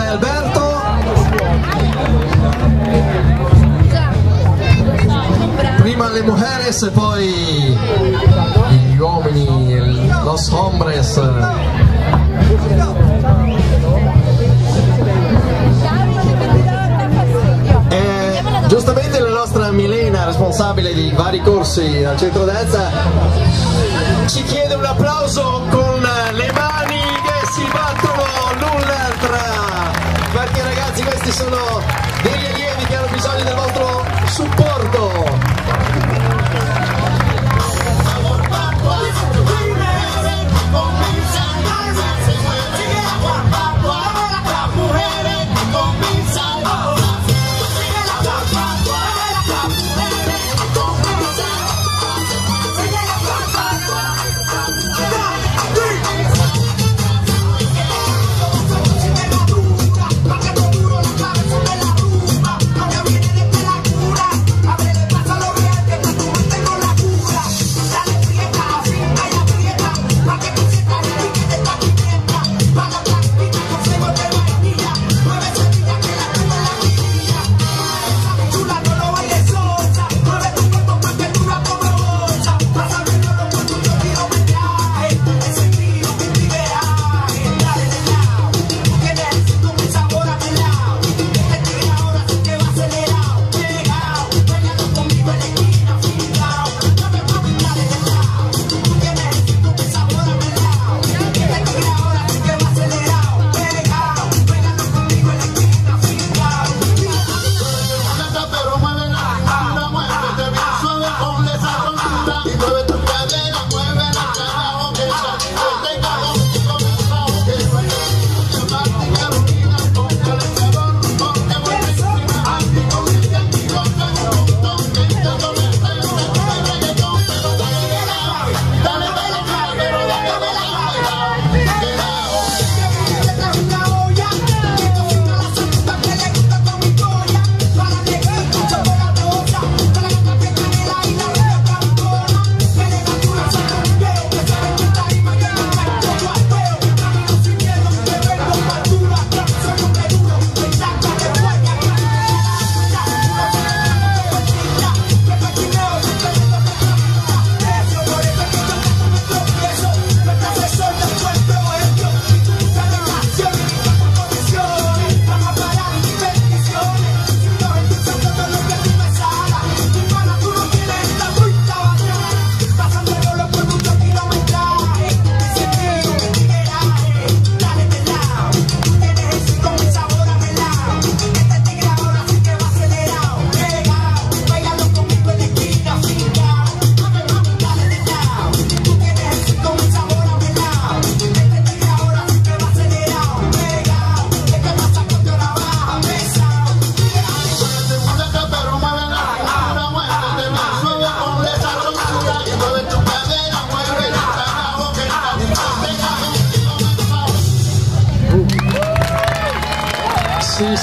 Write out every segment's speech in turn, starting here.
Alberto. Prima le mujeres e poi gli uomini, los hombres. Giustamente la nostra Milena, responsabile di vari corsi al centrodestra, ci chiede un applauso con le mani che si battono l'un l'altra, perché ragazzi questi sono degli allievi che hanno bisogno del vostro supporto.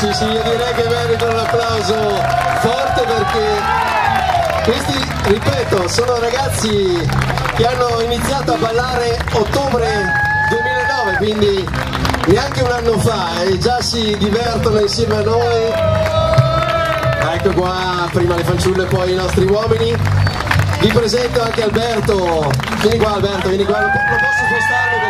Sì, io direi che meritano un applauso forte perché questi, ripeto, sono ragazzi che hanno iniziato a ballare ottobre 2009, quindi neanche un anno fa, e già si divertono insieme a noi. Ecco qua, prima le fanciulle e poi i nostri uomini. Vi presento anche Alberto. Vieni qua Alberto, vieni qua, lo posso spostare?